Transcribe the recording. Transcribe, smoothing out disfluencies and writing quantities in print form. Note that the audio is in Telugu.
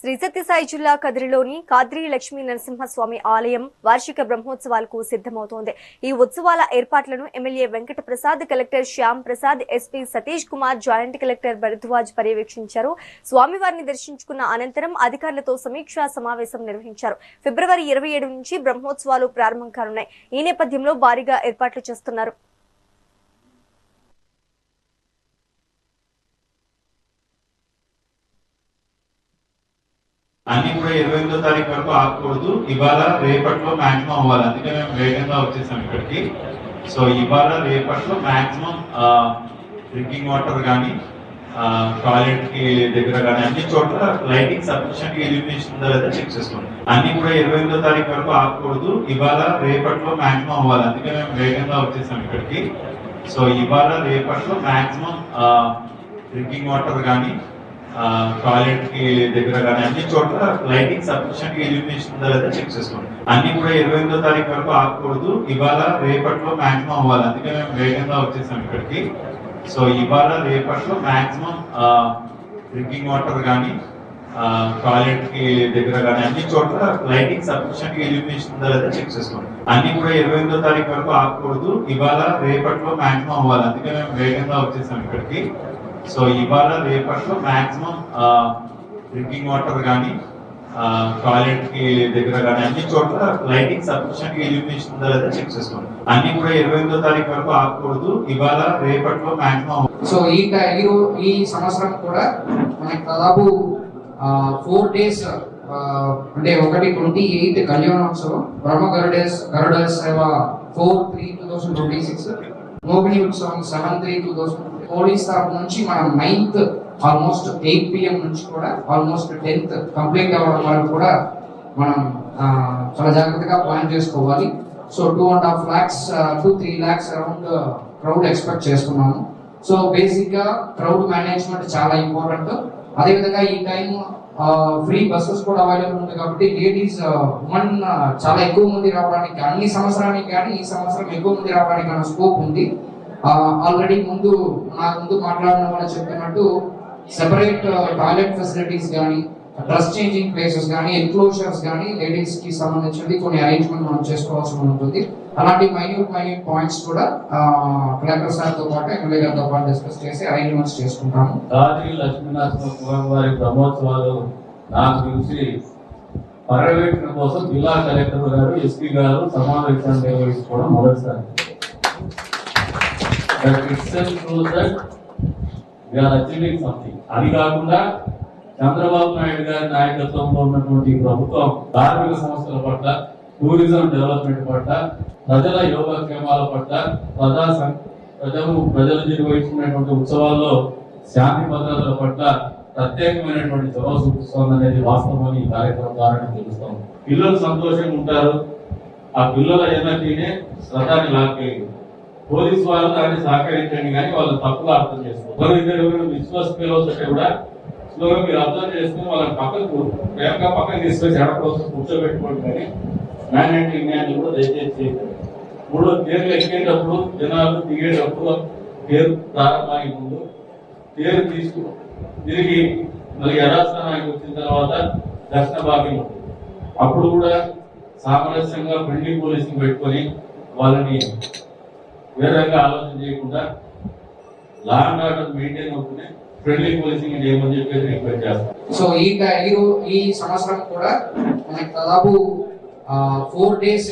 శ్రీ సత్యసాయి జిల్లా కదిరిలోని కాద్రి లక్ష్మీ నరసింహస్వామి ఆలయం వార్షిక బ్రహ్మోత్సవాలకు సిద్ధమవుతోంది. ఈ ఉత్సవాల ఏర్పాట్లను MLA Venkata Prasad, collector Shyam Prasad, SP Satish Kumar, joint collector Bharadwaj పర్యవేక్షించారు. స్వామివారిని దర్శించుకున్న అనంతరం అధికారులతో సమీక్షా సమావేశం నిర్వహించారు. ఫిబ్రవరి 27 నుంచి బ్రహ్మోత్సవాలు ప్రారంభం కానున్నాయి. ఈ నేపథ్యంలో భారీగా ఏర్పాట్లు చేస్తున్నారు. అన్ని కూడా 28వ తారీఖు వరకు ఆగకూడదు. ఇవాళ రేపట్లో మాక్సిమం అవ్వాలి. అందుకే మేము వేగంగా వచ్చేసాం ఇక్కడికి. సో ఇవాళ రేపట్లో మాక్సిమం డ్రింకింగ్ వాటర్ కానీ టాయిలెట్ కి దగ్గర కానీ అన్ని చోట్ల లైటింగ్ సఫిషియెంట్ ఇల్యూమినేషన్ ఉందా లేదా చెక్ చేసుకోండి. అన్ని కూడా 28వ తారీఖు వరకు ఆగకూడదు. ఇవాళ రేపట్లో మాక్సిమం అవ్వాలి. అందుకే మేము వేగంగా వచ్చేసాం ఇక్కడికి. సో ఇవాళ రేపట్లో మాక్సిమం డ్రింకింగ్ వాటర్ కానీ టాయిలెట్ కి దగ్గర కానీ అన్ని చోట్ల లైటింగ్ సఫిషియెంట్ ఇల్యూమినేషన్ ఉందా లేదా చెక్ చేసుకోండి. అన్ని కూడా 28వ తారీఖు వరకు ఆగకూడదు. ఇవాళ రేపట్లో మాక్సిమం అవ్వాలి. అందుకే మేము వేగంగా వచ్చేసాం ఇక్కడికి. సో ఇవాళ రేపట్లో మాక్సిమం డ్రింకింగ్ వాటర్ కానీ టాయిలెట్ కి దగ్గర కానీ అన్ని చోట్ల లైటింగ్ సఫిషియెంట్ ఇల్యూమినేషన్ ఉందా లేదా చెక్ చేసుకోండి. అన్ని కూడా 28వ తారీఖు వరకు ఆగకూడదు. ఇవాళ రేపట్లో మాక్సిమం అవ్వాలి. అందుకే మేము వేగంగా వచ్చేసాం ఇక్కడికి. సో ఇవాళ రేపట్లో మాక్సిమం డ్రింకింగ్ వాటర్ కానీ టాయిలెట్ కి దగ్గర కానీ అన్ని చోట్ల లైటింగ్ సఫిషియెంట్ ఇల్యూమినేషన్ ఉందా లేదా చెక్ చేసుకోండి. అన్ని కూడా 28వ తారీఖు వరకు ఆగకూడదు. ఇవాళ రేపట్లో మాక్సిమం. సో ఈ సంవత్సరం కూడా మనకి దాదాపు 4 days అంటే 28 కళ్యాణోత్సవం, బ్రహ్మ గరుడ సేవ 4/3/2026, మోగిని ఉత్సవం 7/3/2026. పోలీస్ తరఫు నుంచి మనం 9th ఆల్మోస్ట్ 8 PM నుంచి కూడా ఆల్మోస్ట్ 10th కంప్లీట్ అవ్వడం వరకు కూడా మనం చాలా జాగ్రత్తగా ప్లాన్ చేసుకోవాలి. So 2.5 lakhs to 3 lakhs around crowd expect చేస్తున్నాము. సో బేసిక్ గా క్రౌడ్ మేనేజ్మెంట్ చాలా ఇంపార్టెంట్. అదేవిధంగా ఈ టైం ఫ్రీ బస్సెస్ కూడా అవైలబుల్ ఉంది కాబట్టి లేడీస్ ఉమెన్ చాలా ఎక్కువ మంది రావడానికి, అన్ని సంవత్సరానికి కానీ ఈ సంవత్సరం ఎక్కువ మంది రావడానికి స్కోప్ ఉంది. ఆల్రెడీ ముందు మాట్లాడిన వాళ్ళు చెప్పినట్టు సెపరేట్ టాయిలెట్ ఫెసిలిటీస్ కానీ, డ్రెస్ చేంజింగ్ ప్లేసెస్ కానీ, ఎన్క్లోజర్స్ కానీ లేడీస్ కి సంబంధించి కొన్ని అరేంజ్మెంట్ మనం చేసుకోవాల్సి ఉంటుంది. అలాంటి మైన్యూట్ పాయింట్స్ కూడా కలెక్టర్ సార్ తో పాటు ఎమ్మెల్యే గారితో పాటు డిస్కస్ చేసి అరేంజ్మెంట్స్ చేసుకుంటాము. కాద్రి లక్ష్మీనరసింహస్వామి వారి బ్రహ్మోత్సవాలు నాకు తెలిసి పర్యవేక్షణ కోసం జిల్లా కలెక్టర్ గారు, ఎస్పీ గారు సమావేశాన్ని నిర్వహించుకోవడం మొదటిసారి. అది కాకుండా చంద్రబాబు నాయుడు గారి నాయకత్వంలో ఉన్నటువంటి ప్రభుత్వం ధార్మిక సంస్థల పట్ల, టూరిజం డెవలప్మెంట్ పట్ల, ప్రజల యోగక్షేమాల పట్ల, ప్రజలు నిర్వహించినటువంటి ఉత్సవాల్లో శాంతి భద్రతల పట్ల ప్రత్యేకమైనటువంటి చొరవ చూపిస్తోందనేది వాస్తవం. ఈ కార్యక్రమం ద్వారా తెలుస్తాం. పిల్లలు సంతోషంగా ఉంటారు. ఆ పిల్లల ఎనర్జీనే శ్రద్ధాన్ని లాక్కేయండి. పోలీసు వాళ్ళు దాన్ని సహకరించండి, కానీ వాళ్ళు తప్పుగా అర్థం చేసుకోవాలి. విశ్వాస పిల్లలతో కూడా స్లోగా మీరు అర్థం చేసుకుని వాళ్ళని పక్కకు తీసుకొచ్చి ఎడ కోసం కూర్చోబెట్టుకోండి. కానీ మ్యానేటింగ్ కూడా దయచేసి చేయకండి. మూడో తేరు ఎక్కేటప్పుడు, జనాలు దిగేటప్పుడు, తేరు ప్రారంభానికి ముందు తేరు తిరిగి మళ్ళీ యథాస్థానానికి వచ్చిన తర్వాత దర్శన భాగ్యం ఉంటుంది. అప్పుడు కూడా సామరస్యంగా ఫ్రెండ్లీ పోలీసింగ్ పెట్టుకొని వాళ్ళని వేరేగా ఆలోచన చేయకుండా లా అండ్ ఆర్డర్ మెయింటైన్ అవుతుంది. ఫ్రెండ్లీ పోలీసింగ్ చేయమని చెప్పేసి రిక్వెస్ట్ చేస్తాం. సో ఈ సంవత్సరం కూడా మనకి దాదాపు 4 days